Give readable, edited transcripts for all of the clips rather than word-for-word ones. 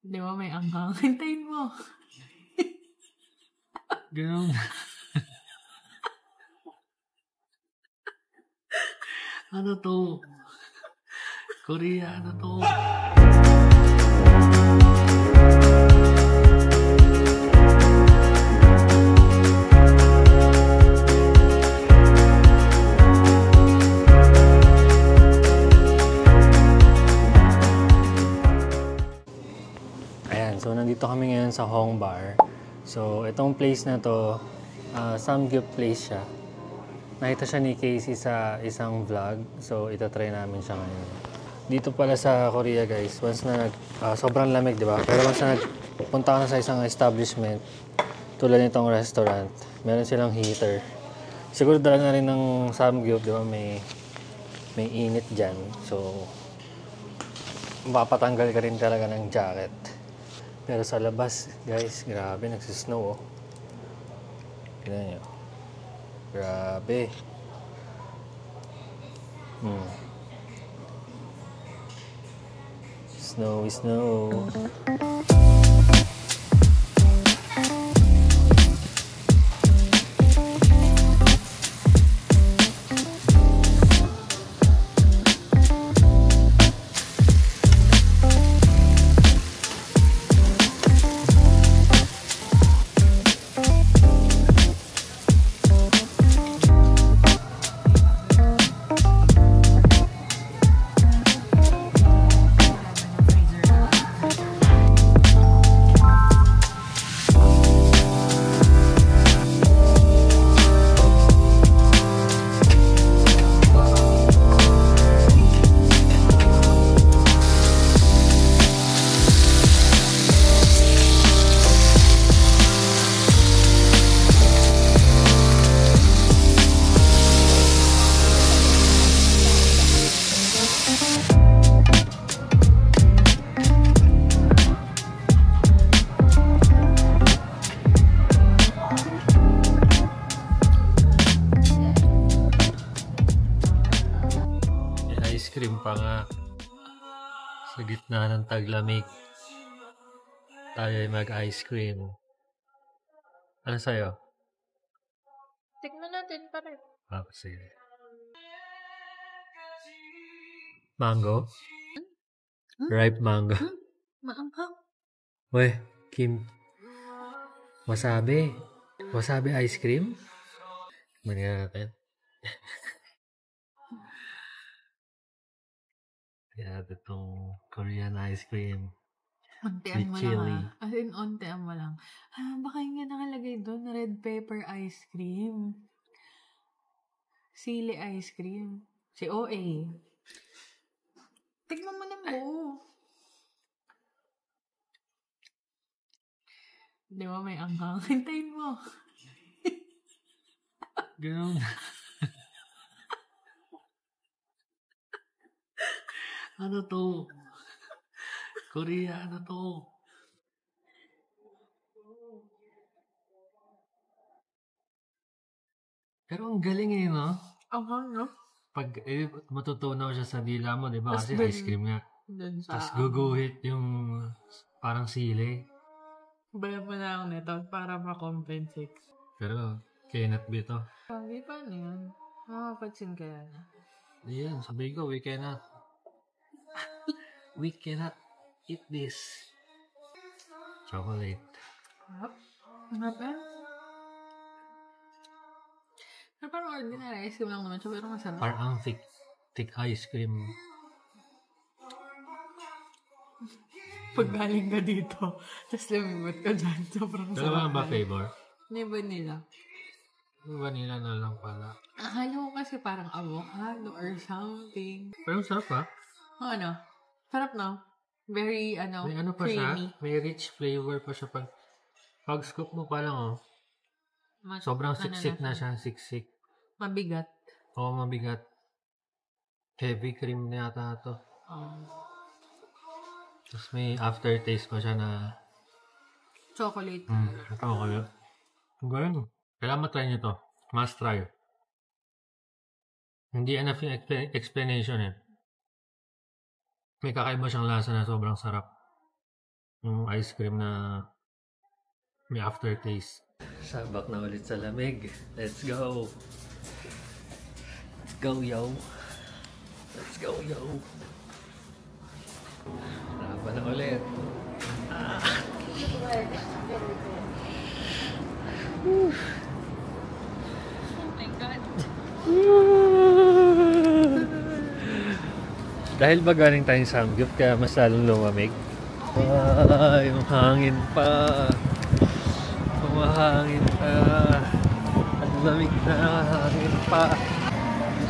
Di ba may anghang? Hintayin mo. Ganun. Ano to? Korea, ano to? Ayan, so nandito kami ngayon sa Hong Bar. So, itong place na to, Samgyup place siya. Nakita siya ni Casey sa isang vlog, so itatry namin siya ngayon. Dito pala sa Korea guys, once na sobrang lamig, di ba? Pero once na nagpunta ka na sa isang establishment, tulad nitong restaurant, meron silang heater. Siguro dala na rin ng Samgyup, di ba? May init dyan. So, mapapatanggal ka rin talaga ng jacket. Pero sa labas, guys, grabe, nagsisnow, oh. Tignan nyo. Grabe. Snow. Ice cream pa nga. Sa gitna ng taglamig, tayo ay mag-ice cream. Ano sa'yo? Tignan natin pa rin. Sige. Mango? Ripe mango. Maanghang. Weh, Kim. Wasabi. Wasabi ice cream? Manila natin. Kaya itong Korean ice cream. Ontean mo With chili. lang As in, ontean mo lang. Baka yung nga nakalagay doon, red pepper ice cream. Sili ice cream. Si OA. Tignan mo na mo. Di ba may anghang? Hintayin mo. Ganun. Ano to? Korea, ano to? Pero ang galing eh, no? Anghang, no? Pag matutunaw siya sa dila mo, di ba? Tas Kasi dun- ice cream nga. Doon sa... Tapos guguhit yung parang sili. Bayan mo na ako nito para ma-compensate. Pero, cannot be to. Hindi pa ano yan. Makapatsin kaya na. Ayan, sabi ko, we cannot eat this. Chocolate. Ano ba? Pero parang ordinary ice cream lang naman siya, pero masarap. Parang thick ice cream. Pag galing ka dito, tapos lumibot ka dyan, sobrang sarap. Dalawa ba flavor? May vanilla. Vanilla na lang pala. Akala ko kasi parang avocado or something. Pero sarap pa. Ano? Sarap na. Very, May ano pa creamy. siya. May rich flavor pa siya. Pag scoop mo pa lang, oh. Sobrang siksik na siya. Siksik. Mabigat. Oo, mabigat. Heavy cream na yata ito. Tapos may aftertaste pa siya na Chocolate. Ito kaya. Galing. Kailangan matry nyo to. Must try. Hindi enough yung explanation eh. May kakaiba siyang lasa na sobrang sarap. Yung ice cream na may aftertaste. Sabak na ulit sa lamig. Let's go! Go, yo! Let's go, yo! Laban na ulit. Oh my God. Dahil ba galing tayong Samgyup kaya mas lalong lumamig? Yung hangin pa. Humahangin pa. Ang lamig na hangin pa.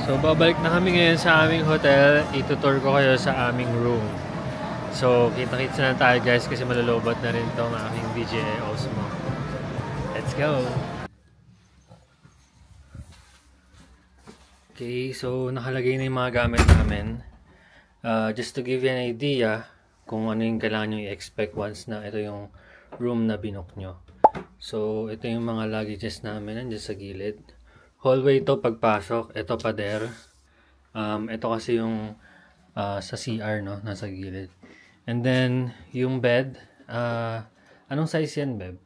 So babalik na kami ngayon sa aming hotel. Itutour ko kayo sa aming room. So kita-kits na tayo guys kasi malulobot na rin tong aking DJI Osmo. Let's go! Okay, so nakalagay na yung mga gamit namin. Just to give you an idea kung ano yung kailangan nyo i-expect once na ito yung room na binook nyo. So, ito yung mga luggages namin nandiyan sa gilid. Hallway ito pagpasok. Ito pader. Ito kasi yung sa CR, no? Nasa gilid. And then, yung bed. Anong size yan, Beb?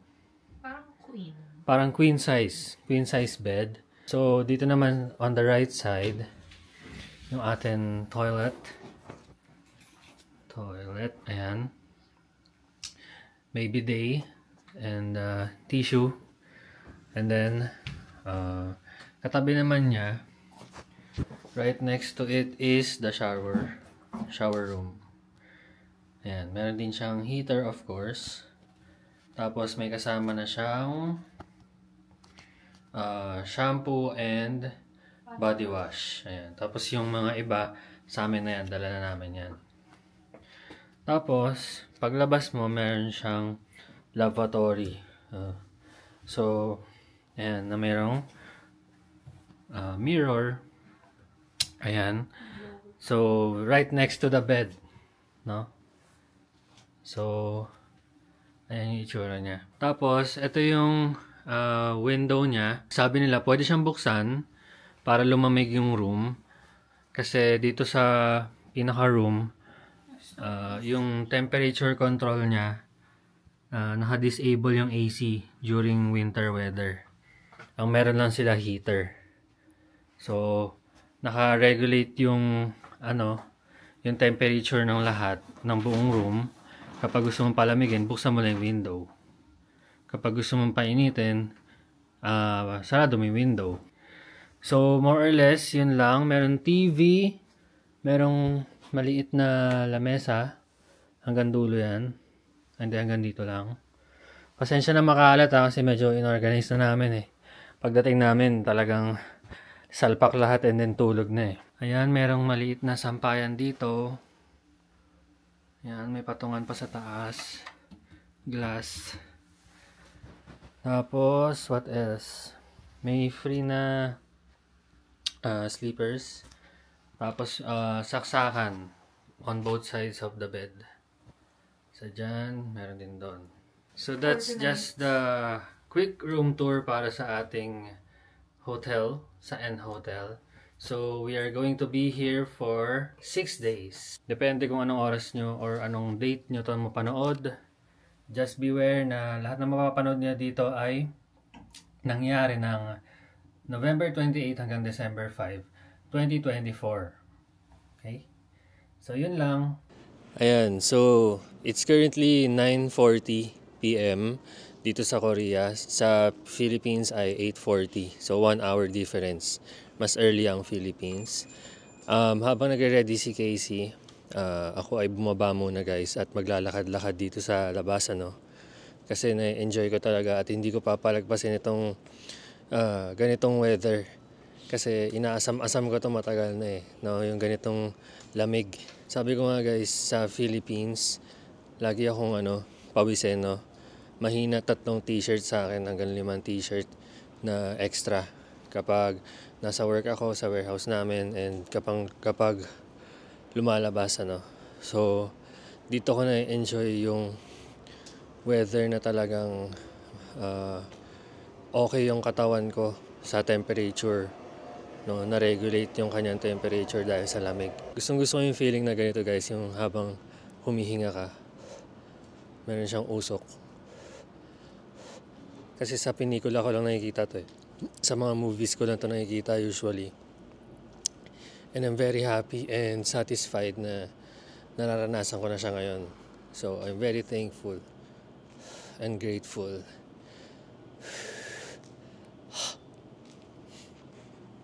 Parang queen. Parang queen size. Queen size bed. So, dito naman on the right side, yung ating toilet. Ayan. May bidet and tissue. And then, katabi naman niya, right next to it is the shower room. Ayan, meron din siyang heater of course. Tapos may kasama na siyang shampoo and body wash. Ayan. Tapos yung mga iba, sa amin na yan, dala na namin yan. Tapos, paglabas mo, meron siyang lavatory. So, ayan, na mayroong mirror. Ayan. So, right next to the bed. No? So, ayan yung itsura niya. Tapos, ito yung window niya. Sabi nila, pwede siyang buksan para lumamig yung room. Kasi dito sa pinaka-room, yung temperature control niya, naka-disable yung AC during winter weather. Ang meron lang sila heater. So, naka-regulate yung yung temperature ng lahat ng buong room. Kapag gusto mong palamigin, buksan mo lang yung window. Kapag gusto mong painitin, sarado mo yung window. So, more or less, yun lang. Meron TV, merong maliit na lamesa. Hanggang dulo yan. Hindi, hanggang dito lang. Pasensya na makalat kasi medyo inorganize na namin eh. Pagdating namin, talagang salpak lahat and then tulog na eh. Ayan, merong maliit na sampayan dito. Ayan, may patungan pa sa taas. Glass. Tapos, what else? May free na sleepers. Tapos, saksakan on both sides of the bed. So, dyan, meron din doon. So, that's just the quick room tour para sa ating hotel, sa N Hotel. So, we are going to be here for 6 days. Depende kung anong oras nyo or anong date nyo ito mapanood. Just beware na lahat ng mapapanood niya dito ay nangyari ng November 28 hanggang December 5, 2024. Okay? So, yun lang. Ayan, so it's currently 9:40 p.m. dito sa Korea. Sa Philippines ay 8:40. So 1 hour difference. Mas early ang Philippines. Habang nagre-ready si Casey, ako ay bumaba muna guys at maglalakad-lakad dito sa labas Kasi na-enjoy ko talaga at hindi ko papalagpasin itong ganitong weather. Kasi inaasam-asam ko ito matagal na no? Yung ganitong lamig. Sabi ko nga guys, sa Philippines, lagi akong pawisin, no? Mahina 3 t-shirt sa akin, hanggang 5 t-shirt na extra. Kapag nasa work ako sa warehouse namin and kapag lumalabas, So, dito ko na-enjoy yung weather na talagang okay yung katawan ko sa temperature. No, na-regulate yung kanyang temperature dahil sa lamig. Gustong-gusto ko yung feeling na ganito guys, yung habang humihinga ka. Meron siyang usok. Kasi sa pinikula ko lang nakikita to eh. Sa mga movies ko lang to nakikita usually. And I'm very happy and satisfied na nararanasan ko na siya ngayon. So I'm very thankful and grateful.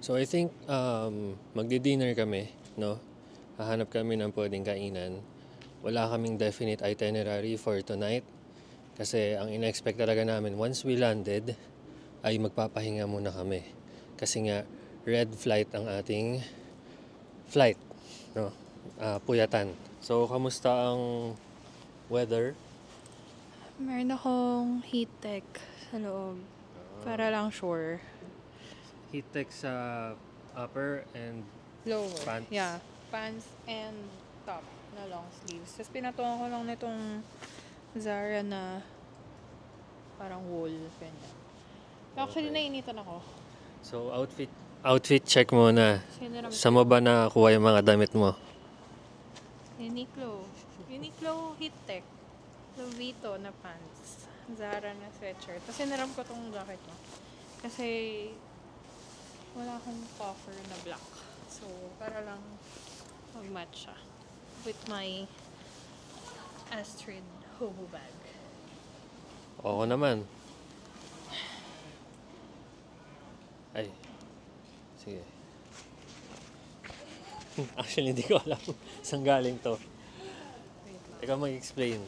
So I think magdi-dinner kami, no? Hahanap kami ng pwedeng kainan. Wala kaming definite itinerary for tonight. Kasi ang in-expect talaga namin, once we landed, ay magpapahinga muna kami. Kasi nga, red flight ang ating flight, no? Puyatan. So, kamusta ang weather? Meron akong heat tech sa loob. Para lang sure. Heat tech sa upper and Lower. pants? Yeah. Pants and top na long sleeves. Tapos pinatuan ko lang nitong Zara na parang wool. Ganyan. Actually, Okay. nainitan ako. So, outfit check muna. Siniram Saan mo ba nakakuha yung mga damit mo? Uniqlo. Uniqlo heat tech. Lovito na pants. Zara na sweatshirt. Tapos siniram ko tong jacket mo. Kasi wala akong puffer na black. So, para lang mag-match siya with my Astrid hobo bag. Oo naman. Ay. Sige. Actually, hindi ko alam saan galing to. Ikaw mag-explain.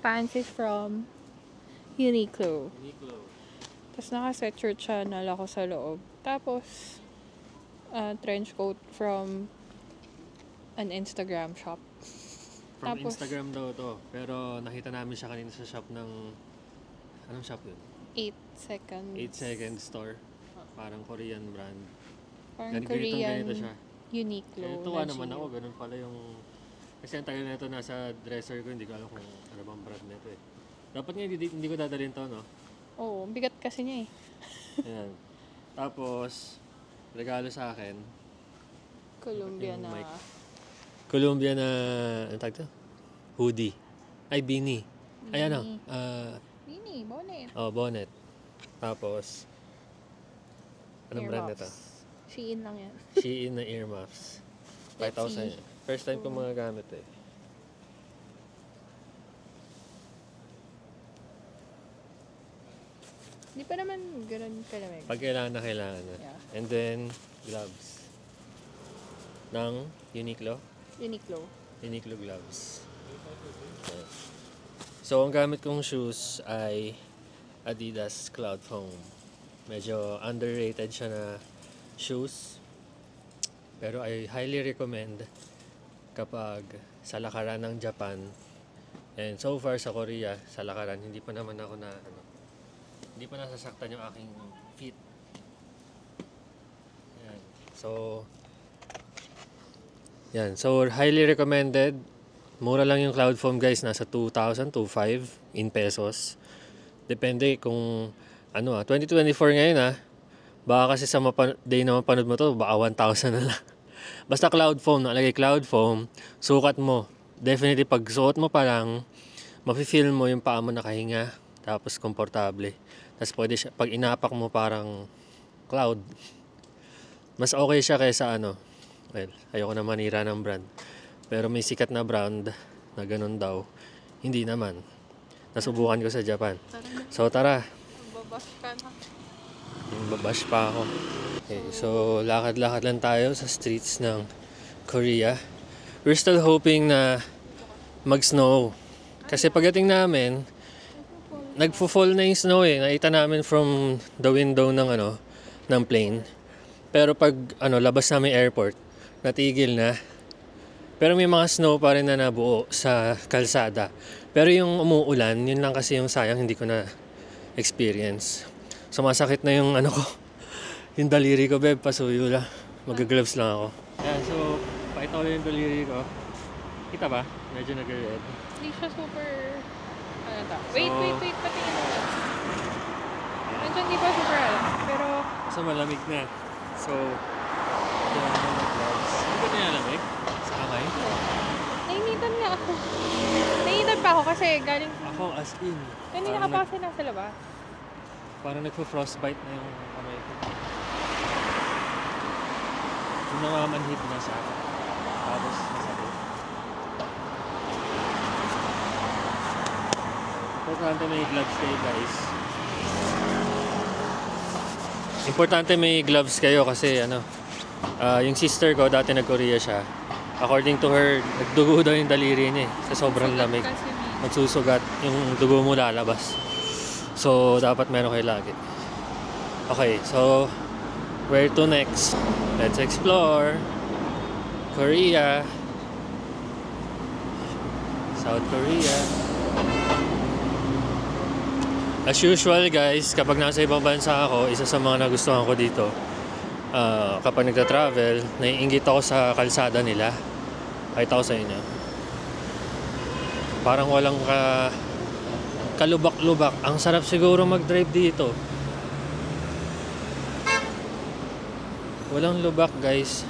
Pants is from Uniqlo. Uniqlo. Tapos naka-sweatshirt siya, nala ko sa loob. Tapos, trench coat from an Instagram shop. From Tapos- Instagram daw to. Pero nakita namin siya kanina sa shop ng... Anong shop yun? 8 seconds. 8 Second Store. Parang Korean brand. Parang Ganito Korean siya. Uniqlo. Eh, tuwa na naman jean. ako. Ganun pala yung... Kasi ang tagal na ito nasa dresser ko. Hindi ko alam kung ano bang brand nito eh. Dapat nga hindi ko dadalhin to, no? Oo, ang bigat kasi niya eh. Ayan. Tapos, regalo sa akin. Columbia Yung na. mic. Columbia na... Ano tawag to? Hoodie. Ay, beanie. Ay, ano? Mini, bonnet. Bonnet. Tapos, anong brand nito? Earmuffs. Shein lang yan. Shein na earmuffs. 5,000 yan. First time ko mga gamit eh. Hindi pa naman ganun kalamig. Pag kailangan na kailangan na. Yeah. And then, gloves. Ng Uniqlo. Uniqlo. Uniqlo gloves. Okay. So, ang gamit kong shoes ay Adidas Cloud Foam. Medyo underrated siya na shoes. Pero I highly recommend kapag sa lakaran ng Japan. And so far sa Korea, sa lakaran, hindi pa naman ako na hindi pa nasasaktan yung aking feet. Yan. So highly recommended. Mura lang yung Cloud Foam guys, nasa 2,000 to 5 in pesos. Depende kung 2024 ngayon baka kasi sa day na mapanood mo to, baka 1,000 na lang. Basta Cloud Foam, nakalagay Cloud Foam, sukat mo. Definitely pag suot mo pa lang, mafe-feel mo yung paa mo nakahinga, tapos komportable. Tapos pwede siya, pag inapak mo parang cloud. Mas okay siya kaysa well, ayoko na manira ng brand. Pero may sikat na brand na ganun daw. Hindi naman. Nasubukan ko sa Japan. So tara, Babash ka na. babash pa ako. Okay, so lakad-lakad lang tayo sa streets ng Korea. We're still hoping na mag-snow. Kasi pagdating namin, nagfo-fall na yung snow eh. Nakita namin from the window ng plane. Pero pag labas namin airport, natigil na. Pero may mga snow pa rin na nabuo sa kalsada. Pero yung umuulan, yun lang kasi yung sayang hindi ko na experience. Sumasakit na yung ko. Yung daliri ko, beb, pasuyo lang. Mag-gloves lang ako. Yan, so, pakita ko lang yung daliri ko. Kita ba? Medyo nag-red. Hindi siya super... Wait. Patingin mo lang. Medyo hindi pa super pero... So, malamig na. So, kailangan mo mag-gloves. Hindi ba nilalamig? Sa kamay? Nainitan nga ako. Nainitan pa ako kasi galing Ako, as in. Hindi nakapasa na sa labas. Parang nagpo-frostbite na yung kamay ko. Yung namamanhid na siya. Tapos masakit. Importante may gloves kayo, guys. Importante may gloves kayo kasi yung sister ko dati nag-Korea siya. According to her, nagdugo daw yung daliri niya sa sobrang lamig. Magsusugat yung dugo mo lalabas. So dapat meron kayo lagi. Okay, so where to next? Let's explore Korea. South Korea. As usual guys, kapag nasa ibang bansa ako, isa sa mga nagustuhan ko dito, kapag nagta-travel, naiinggit ako sa kalsada nila. Pakita ko sa inyo. Parang walang kalubak-lubak. Ang sarap siguro mag-drive dito. Walang lubak guys.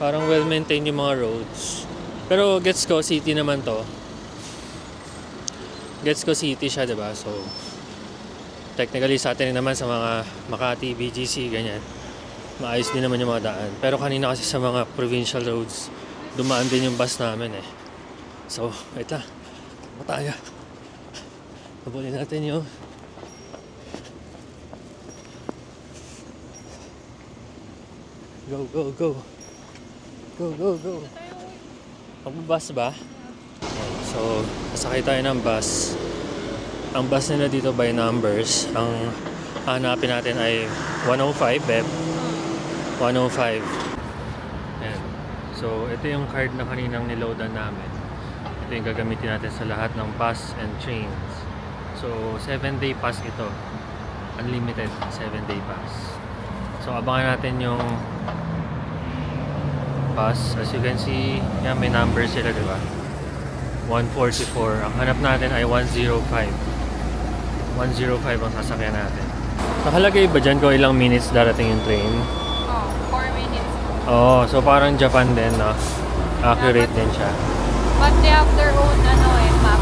Parang well-maintained yung mga roads. Pero gets ko, city naman to. Gets ko city siya, diba? So, technically sa atin naman sa mga Makati, BGC, ganyan. Maayos din naman yung mga daan. Pero kanina kasi sa mga provincial roads, dumaan din yung bus namin eh. So, wait lang. Mataya. Habulin natin yung go, go, go. Go, go, go. Magbabus ba? So, nasakay tayo ng bus. Ang bus nila dito by numbers. Ang hanapin natin ay 105, Beb. 105. Ayan. So, ito yung card na kaninang niloadan namin. Ito yung gagamitin natin sa lahat ng bus and trains. So, 7-day pass ito. Unlimited 7-day pass. So, abangan natin yung bus. As you can see, yan, may numbers sila, diba? 144. Ang hanap natin ay 105. 105 ang sasakyan natin. Nakalagay ba dyan kung ilang minutes darating yung train? 4 minutes. Oh, so parang Japan din, no? Accurate din siya. But they have their own map.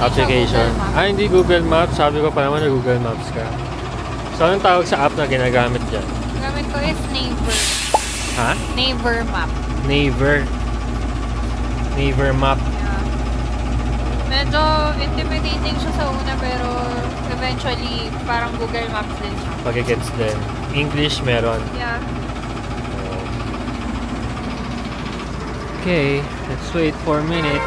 Application. Hindi Google Maps. Sabi ko pa naman na Google Maps ka. So, anong tawag sa app na ginagamit dyan? Gamit ko is Naver. Ha? Naver map. Naver. Naver map. Medyo intimidating siya sa una pero eventually parang Google Maps din siya. Pagigets din. English meron. Yeah. Okay, let's wait 4 minutes.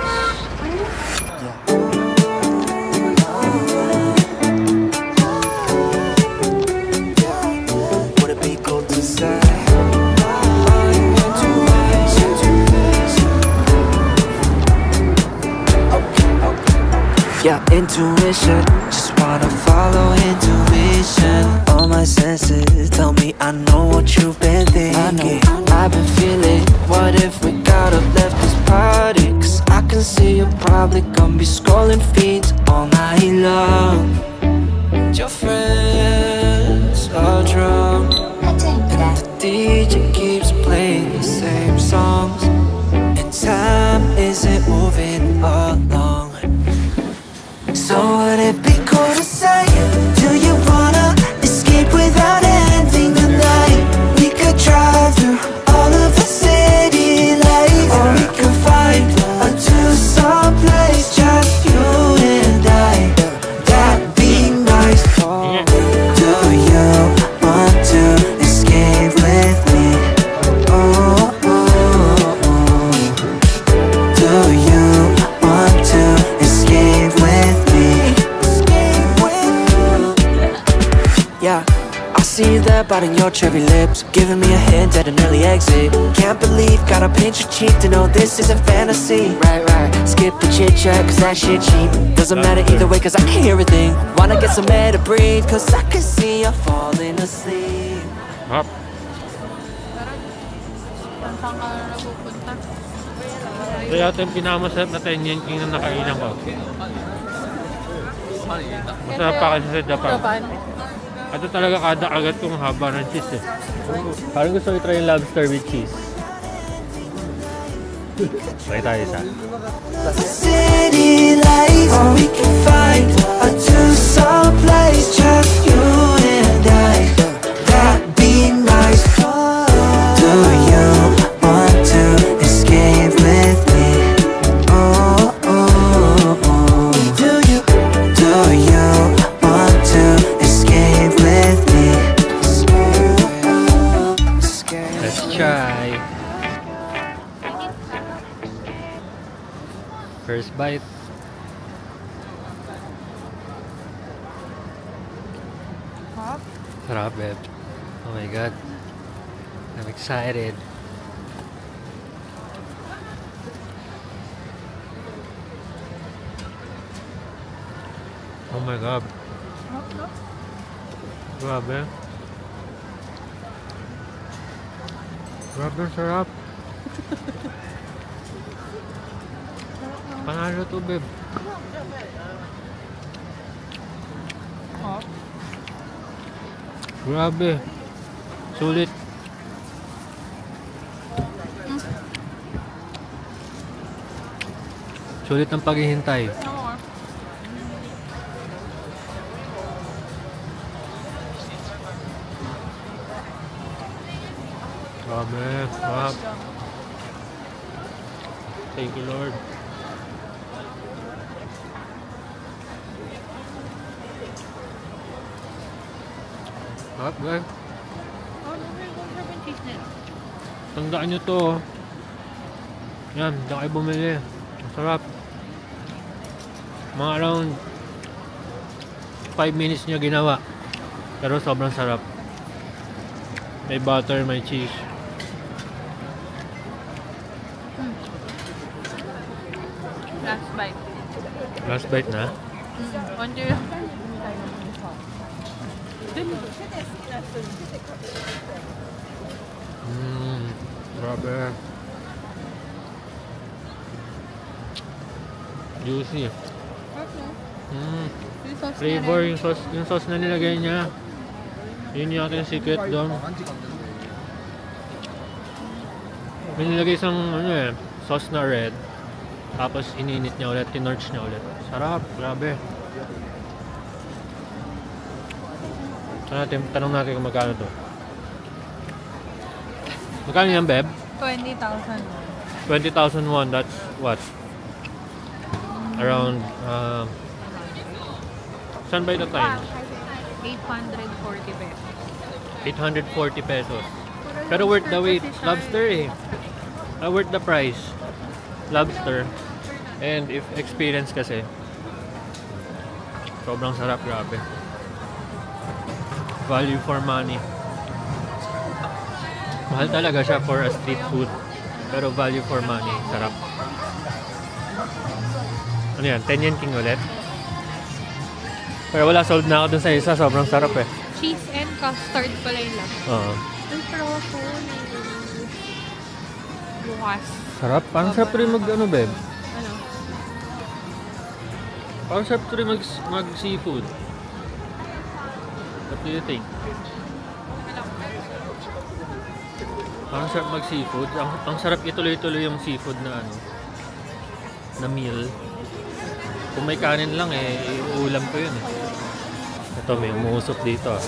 Yeah, intuition, just wanna follow intuition. All my senses tell me I know what you've been thinking. I've been feeling, what if we got up, left this party? Cause I can see you're probably gonna be scrolling feeds all night long. Your friends are drunk, and the DJ keeps playing the same songs, and time isn't moving along. So would it be cool to say, do you wanna escape without ending the night? We could drive through all of the city lights, or we could find a two-song place, just you and I. That'd be nice. Do you want to escape with me? Oh, oh, oh. Do you want to escape with me? Yeah, I see that bite in your cherry lips, giving me a hint at an early exit. Can't believe, gotta pinch your cheek to know this isn't fantasy. Right, right, skip the chit chat cause that shit cheap. Doesn't matter either way cause I can hear a thing. Wanna get some air to breathe cause I can see you falling asleep. Hop. Saan ka na napupunta? Ito yata yung pinakamasarap na 10 yen king na nakainan ko. Masarap pa kasi sa Japan. Ito talaga kada agad kong haba ng cheese eh. Parang gusto ko i-try yung lobster with cheese. Try tayo isa. City days. Or we can find a two-song place, just you and I. That'd be nice. Do you want to escape with me? Oh, oh, oh. Do you want to escape with me? Let's try. First bite. Sarap, babe. Oh my god. I'm excited. Oh my god. Grabe. Grabe, sarap. Panalo to, babe. Grabe. Sulit. Sulit ang paghihintay. Grabe. Sarap. Thank you, Lord. Sarap, guys. Tandaan nyo to. Yan, dyan kayo bumili. Sarap. Mga around 5 minutes nyo ginawa. Pero sobrang sarap. May butter, may cheese. Last bite. Last bite na? Onto Grabe. Juicy. Flavor, yung sauce na nilagay niya. Yun yung ating secret doon. May nilagay isang sauce na red. Tapos ininit niya ulit, tinorch niya ulit. Sarap, grabe. Tanong natin kung magkano to. Magkano yan, Beb? 20,000. 20,000 won, that's what? Around, saan ba ito tayo? 840 pesos. 840 pesos. Pero worth the wait. Lobster eh. Worth the price. Lobster. And if experience kasi, sobrang sarap, grabe. Value for money. Mahal talaga siya for a street food. Pero value for money. Sarap. Ano yan? 10 yen king ulit? Pero wala, sold na ako dun sa isa. Sobrang sarap eh. Cheese and custard pala yung lang. Oo. Ang propo. Bukas. Sarap. Parang sarap rin mag ano, babe? Ano? Parang sarap rin mag seafood. What do you think? Parang sarap mag seafood. Ang sarap ituloy-tuloy yung seafood na ano, na meal. Kung may kanin lang ulam ko yun eh. Ito, may umuusok dito.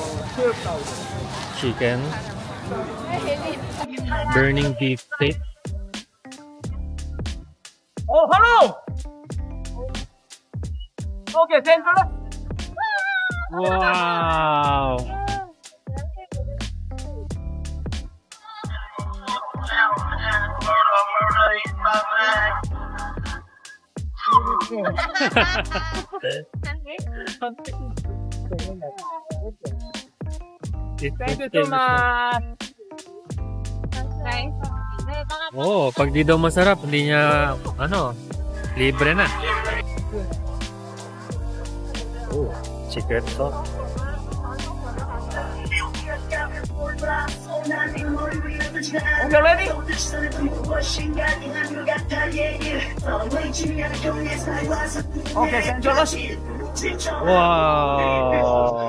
Chicken. Burning beef steak. Oh, hello! Okay, central. Wow! Thank you so much. Nice. Oh, pag di daw masarap, hindi niya, ano, libre na. Oh, secret sauce. Okay, ready? Okay, central. Wow!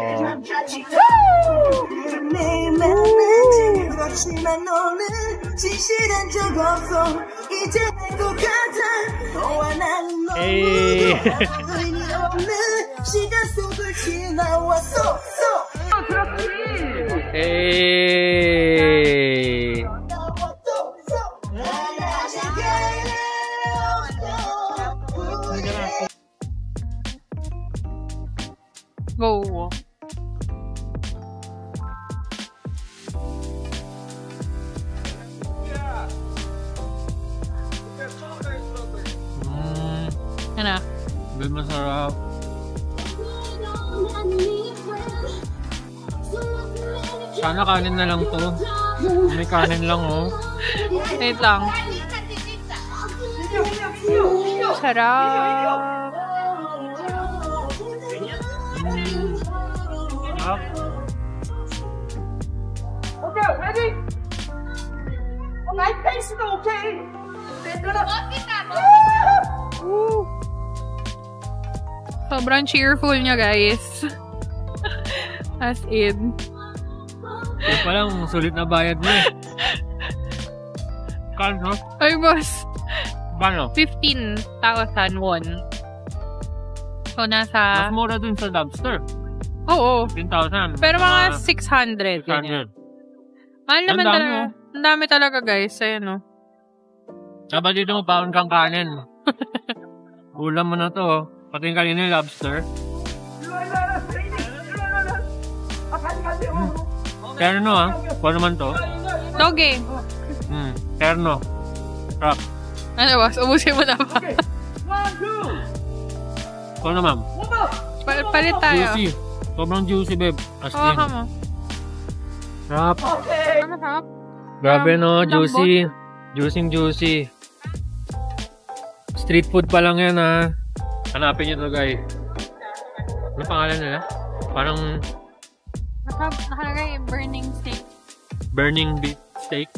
Hey! Hey! Hey! Go. Ano? Hindi masarap. Sana kanin na lang to. May kanin lang oh. Wait lang. Sarap. Okay, ready? Okay, pace ito, okay? Sobrang cheerful niya, guys. As in. Yung palang sulit na bayad mo eh. Kano? Ay, boss. Bano? 15,000 won. So, nasa... Mas mura dun sa lobster. Oo. 15,000. Pero mga 600. 600. Mahal naman Ang dami, talaga. Ang dami talaga, guys. Ayan, oh. Dapat dito mabaon kang kanin. Ulam mo na to oh. Pati yung kanina yung lobster. Terno ah. Kung naman to? Doge. Terno. Sarap. Ano, boss? Ubusin mo na ba? Kung naman? Palit tayo. Juicy. Sobrang juicy, babe. As in. Ka mo. Sarap. Ano, sarap? Grabe no, lambot. juicy. Juicy. Street food pa lang yan ha. Hanapin nyo to guys. Ano pangalan nila? Parang Nakalagay burning steak. burning beef steak.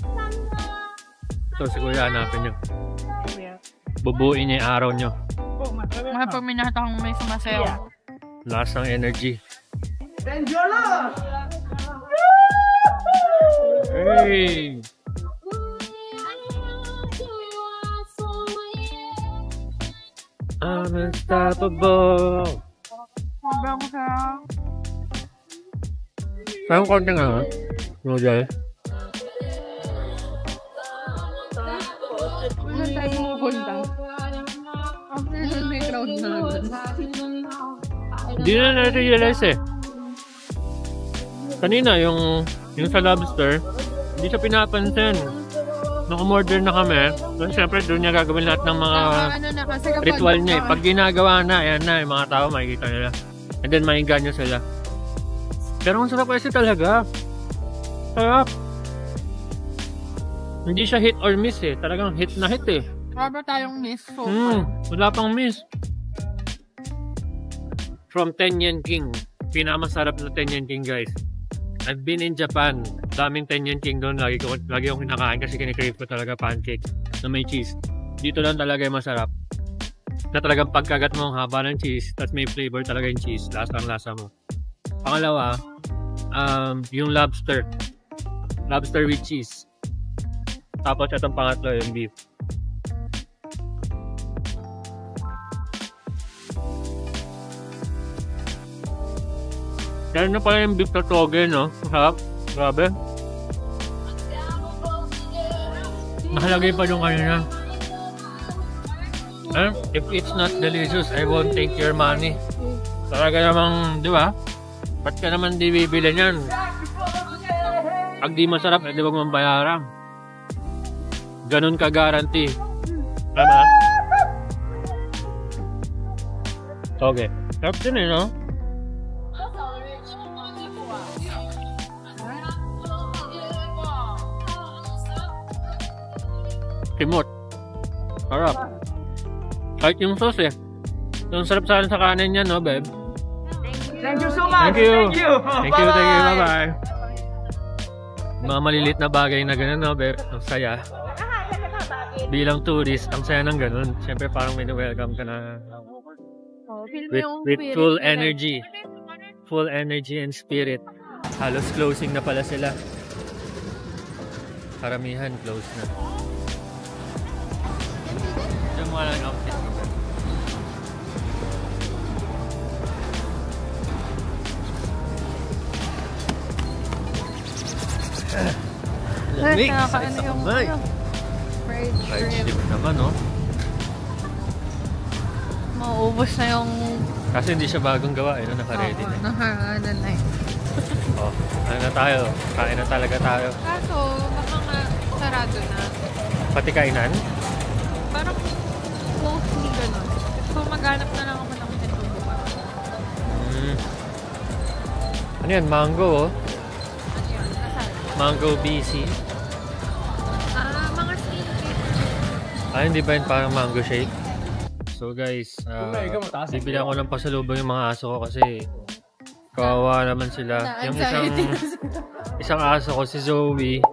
So siguro hanapin nyo. Bubuin niya yung araw nyo. Mga paminata kong may sumasayaw. Lakas ng energy. Hey! I'm unstoppable. Sobrang sarap. Parang konting noodle. Ano tayo pupunta? After may crowd na agad. Hindi na na-realize eh. Kanina yung sa lobster, hindi siya pinapansin. Nung umorder na kami, so syempre doon niya gagawin lahat ng mga Ano na kasi kapag ritual niya eh. Pag ginagawa na, ayan na, yung mga tao makikita nila. And then mainggan nyo sila. Pero ang sarap kasi talaga. Sarap. Hindi siya hit or miss eh. Talagang hit na hit eh. Wala tayong miss so Wala pang miss. From Tenyan King. Pinakamasarap na Tenyan King guys. I've been in Japan. Daming Tenyan King doon. Lagi akong kinakain kasi kinikrave ko talaga pancake na may cheese. Dito lang talaga yung masarap. Na talagang pagkagat mo ang haba ng cheese, tapos may flavor talaga yung cheese. Lasa mo. Pangalawa, yung lobster. Lobster with cheese. Tapos itong pangatlo yung beef. Kaya na pala yung beef na toge, no? Sarap. Grabe. Nakalagay pa yung kanina. If it's not delicious, I won't take your money. Talaga namang, di ba? Ba't ka naman di bibili niyan? Pag di masarap, di ba mabayaran? Ganun ka guarantee. Tama? Okay. Sarap din eh, no? Kimot. Sarap. Kahit yung sauce eh. Yung sarap sa kanin niya, no, babe? Thank you so much. Thank you. Thank you. Thank you. Bye-bye. Mga maliliit na bagay na gano'n, no, babe? Ang saya. Bilang tourist, ang saya ng gano'n. Siyempre parang may welcome ka na. With full energy. Full energy and spirit. Halos closing na pala sila. Karamihan close na. Yung mga lang outfit ko. Mix. nakakaano yung Ay, ano, fried fried shrimp. shrimp naman, no? Mauubos na yung... Kasi hindi siya bagong gawa, eh, no? Naka-ready na. Naka-ano na eh. Oh, ano na tayo? Kain na talaga tayo. Kaso, baka nga sarado na. Pati kainan? Parang mostly ganun. So, maghanap na lang ako ng pintubukan. Ano yan? Mango, oh. Ano yun? Nasaan? Mango BC. Mga sneakers. Hindi ba yun parang mango shake? So guys, bibilang ko ng pasalubong yung mga aso ko kasi kawawa naman sila. Yung isang aso ko, si Zoe,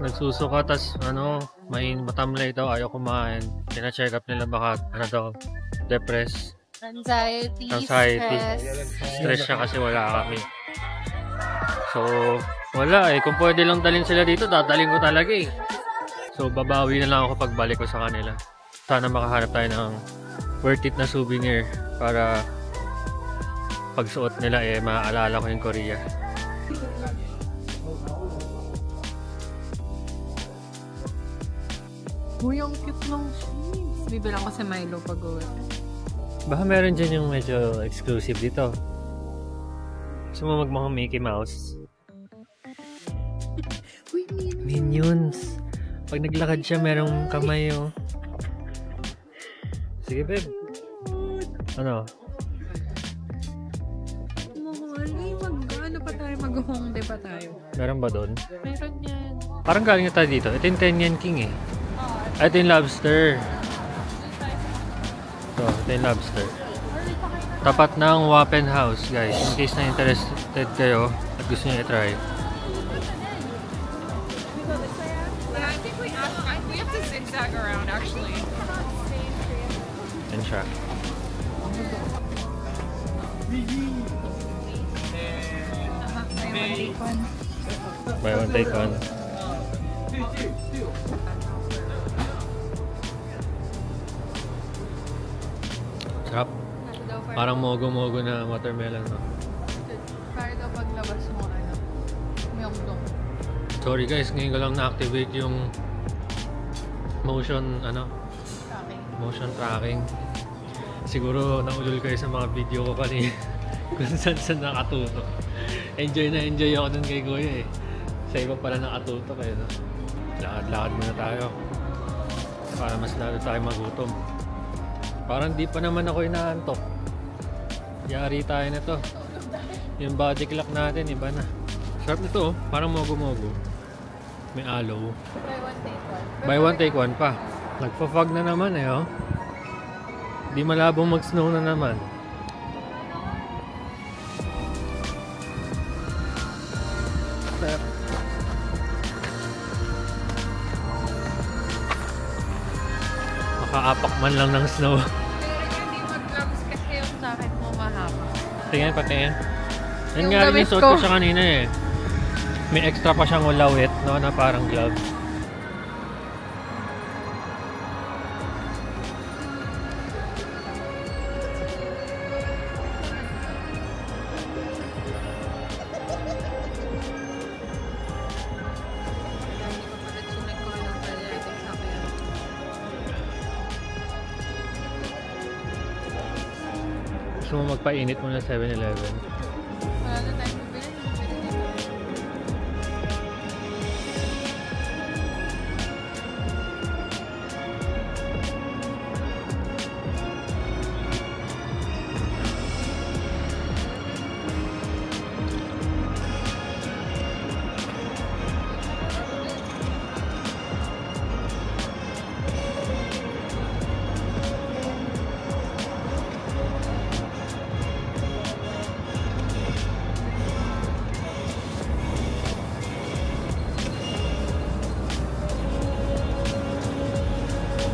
nagsusuka, tas matamlay daw, ayaw kumain. Pina-check up nila baka depressed. Anxiety, Stress siya kasi wala kami. So, wala eh. Kung pwede lang dalhin sila dito, dadalhin ko talaga eh. So, babawi na lang ako pagbalik ko sa kanila. Sana makahanap tayo ng worth it na souvenir para pagsuot nila eh, maaalala ko yung Korea. Uy, ang cute ng shoes. Bibilang ko si Milo pag-uwi. Baka meron dyan yung medyo exclusive dito. Gusto mo magmukha Mickey Mouse? Uy, Minions! Pag naglakad siya, merong kamay oh. Sige, babe. Ano? mahal. Ano pa tayo? Mag-hongdae pa tayo. Meron ba doon? Meron yan. Parang galing na tayo dito. Ito yung Tenyan King eh. Ito yung lobster. Ito yung lobster. Tapat ng Wapen House, guys. In case na interested kayo at gusto nyo i-try. Yeah, I think we have to zigzag around actually. Yan siya. Buy one, take one. Sarap. Parang mogo-mogo na watermelon, no? Para daw paglabas mo, myeongdong. Sorry guys, ngayon ko lang na-activate yung motion tracking. Siguro naulol kayo sa mga video ko kanina kung saan nakatuto. Enjoy ako dun kay Kuya eh. Sa iba pala nakatuto kayo, no? Lakad-lakad muna tayo para mas lalo tayo magutom. Parang di pa naman ako inaantok. Yari tayo na to. Yung body clock natin, iba na. Sarap nito, oh. Parang mogo-mogo. May aloe. Buy one, take one pa. Nagpa-fog na naman eh, oh. Di malabong mag-snow na naman. Makaapak man lang ng snow. Hindi mag-gloves kasi yung jacket mo mahaba. Tingnan, patingin. Yan Yung nga rin damit yung suot ko. ko siya kanina eh. May extra pa siyang ulawit, no, na parang glove. Gusto mo magpainit muna sa 7-Eleven? Wala na tayong bibili.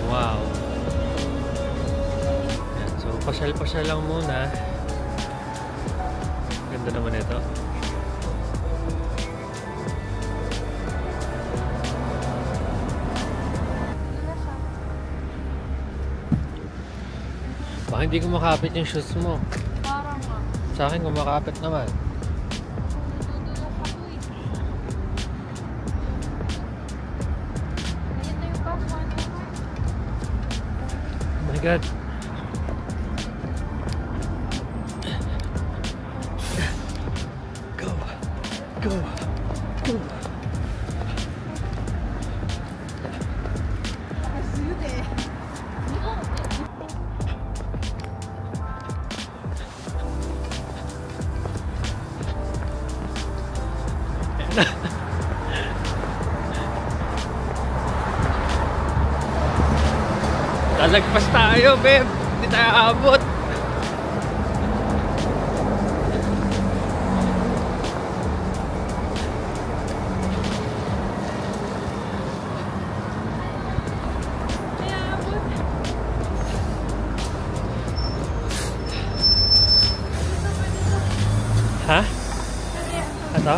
Wow. Yan. So, pasyal-pasyal lang muna. Ganda naman ito. Baka hindi kumakapit yung shoes mo. Parang Sa akin kumakapit naman. natutulog ako eh. my god. Go. Go. Go. Lalagpas tayo, babe. Hindi tayo aabot. Ha? Ito?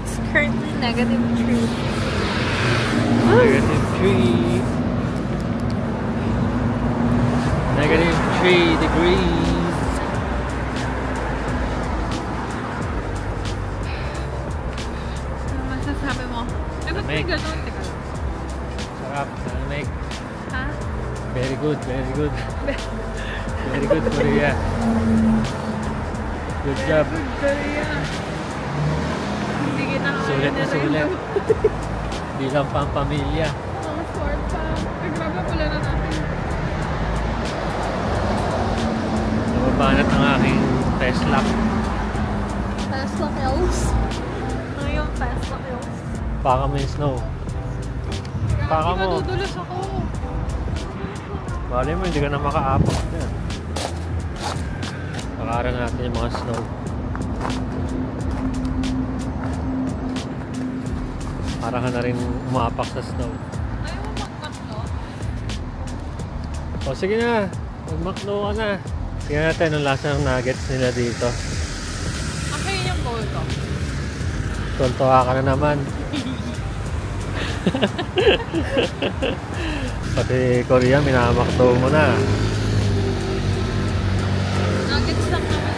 It's currently -3. -3. -3 degrees. Ano masasabi mo? Eh, ba't may Lamig. ganun? Teka lang. Sarap. Malamig. Ha? Very good. Very good. Very good, Korea. Good job. Korea. Hindi kita Sulit na sulit. Di lang pampamilya. Mga sport pa. Ay, grabe pala na natin. Nababanat ang aking Tesla. Tesla Hills. Ano yung Tesla Hills? Baka may snow. Baka Grabe, mo. madudulas ako. Bali mo, hindi ka na makaapak dyan. Pakaran natin yung mga snow. Para ka na rin umapak sa snow. Ayaw mo magmakno? O sige na, magmakno ka na. Tingnan natin ang lasa ng nuggets nila dito. Ako yun yung goal ko. Tuntua ka na naman. Pati Korea, minamakdo mo na. Nuggets lang naman.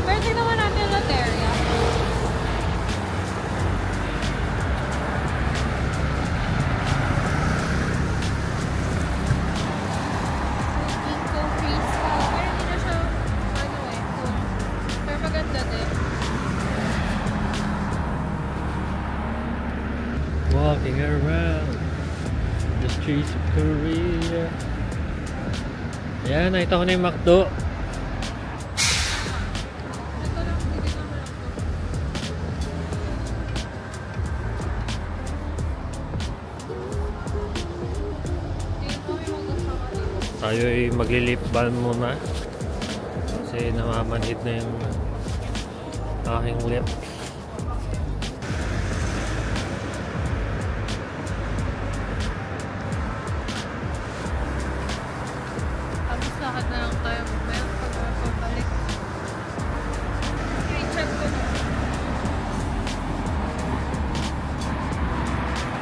Pero tignan naman natin yung Loteria. Ginkgo Crystal. Pero hindi na siya, ano eh, full. Pero maganda din. Walking around the streets of Korea. Ayan, nakita ko na yung McDo. Ito lang, hindi naman ako. Tingin ko may magkasama dito. Tayo ay maglilip balm muna. Kasi namamanhid na yung aking lip. Tapos lakad na lang tayo mamaya pag pabalik. Okay, check ko na.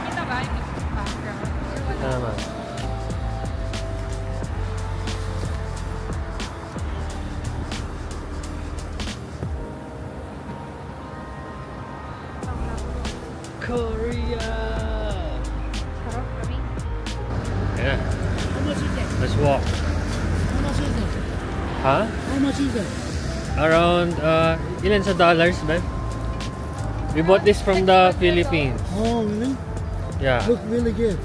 Kita ba yung background? Or wala? Tama. Korea! Harap kami. Ayan, How much is that? let's walk. How much is that? Huh? How much is that? Around, ilan sa dollars, babe? We bought this from the Philippines. Oh, really? Yeah, Look really good.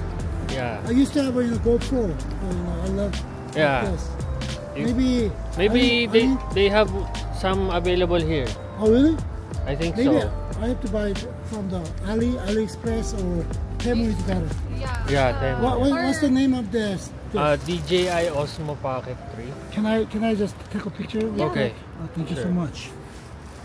yeah, I used to have a GoPro. I love yeah. this. You- I Maybe need- they have some available here. Oh, really? I think Maybe so. I have to buy it from the AliExpress or Temu is better. Yeah, Temu. What's the name of this? DJI Osmo Pocket 3. Can I just take a picture? Okay. Thank you so Sure. much.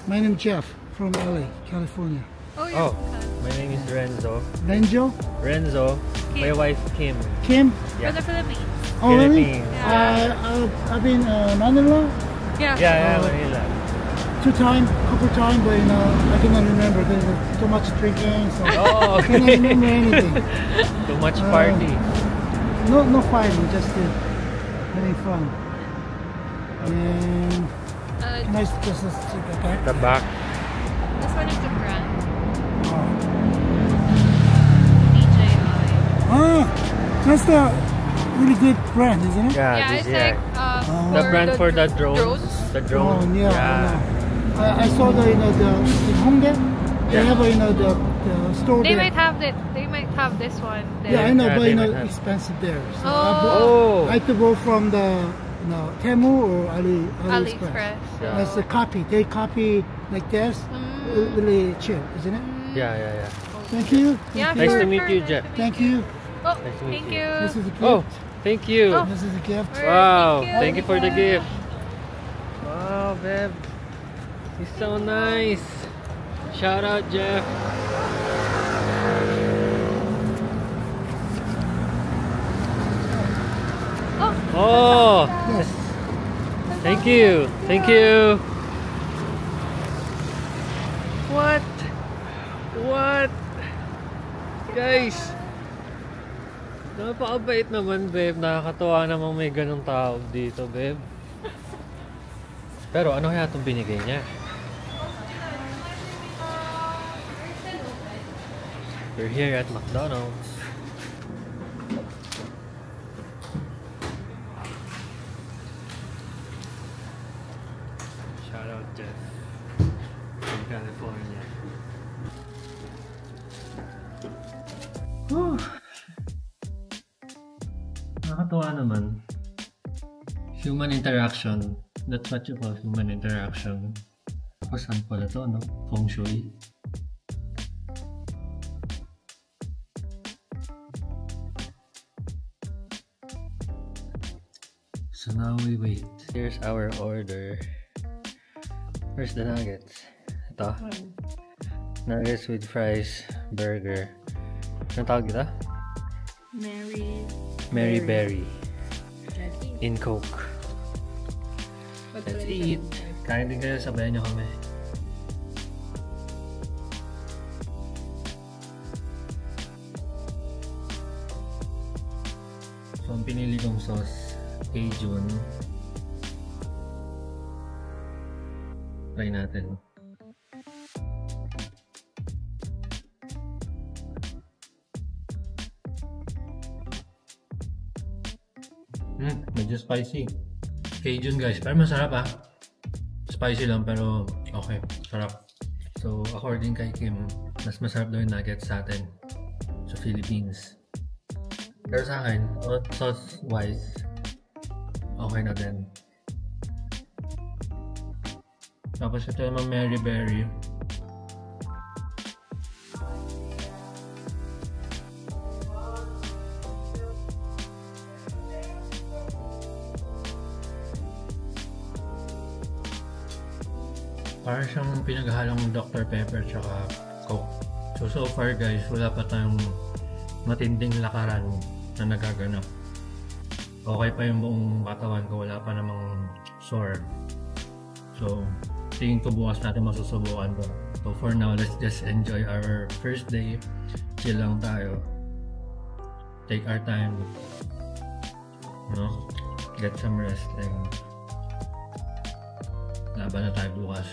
My name is Jeff from LA, California. Oh, you're Oh, my name is Renzo. Benjo? Renzo. My Kim. wife Kim. Kim? For Yeah. the Philippines. Oh, really? Philippines. Yeah. I've been Manila Yeah. Manila. Couple times, but I cannot remember because there's too much drinking, so Oh, I cannot remember anything. Too much party. No fighting, just having fun. And can I just take the back? The back. This one is the brand. Oh. DJI. That's the really good brand, isn't it? Yeah, this it's year. like The brand for the drones. The Oh, drone. yeah. I saw the in Hongdae. They have the store They there. might have that. They might have this one there. Yeah, I know, Yeah, but they might have. expensive there. So Oh. I have to go from the Temu or AliExpress. AliExpress. Yeah. That's the copy. They copy like this, really cheap, isn't it? Yeah. Thank you. Yeah, Nice sure, to meet sure, you, nice Jeff. to meet Thank you. you. Oh, Nice to meet thank you. you. This is a gift. Oh, thank you. Oh. This is a gift. Alright, Wow, thank thank you for the gift. Wow, babe. He's so nice. Shout out, Jeff. Oh, Yes. thank you. Thank you. What? Guys, napakabait naman, babe. Nakakatuwa namang may ganong tao dito, babe. Pero ano kaya itong binigay niya? We're here at McDonald's. Shout out Jeff from California. Whew. Nakakatuwa naman. Human interaction. That's what you call human interaction. Tapos saan pala to, no? Feng Shui. So now we wait. Here's our order. Where's the nuggets? Ito. Nuggets with fries, burger. Anong tawag dito? Mary Berry. In Coke. Let's eat. Kain din kayo, sabayan nyo kami. So, ang pinili kong sauce, Cajun. Try natin. Medyo spicy. Cajun guys, pero masarap ah. Spicy lang pero okay, sarap. So according kay Kim, mas masarap daw yung nuggets sa atin sa Philippines. Pero sa akin, sauce wise, okay na din. Tapos ito naman Mary Berry. Parang siyang pinaghalong Dr. Pepper tsaka Coke. So far guys, wala pa tayong matinding lakaran na nagaganap. Okay pa yung buong katawan ko, wala pa namang sore. So, tingin ko bukas natin masusubukan to. So for now, let's just enjoy our first day. Chill lang tayo. Take our time. No? Get some rest and laban na tayo bukas.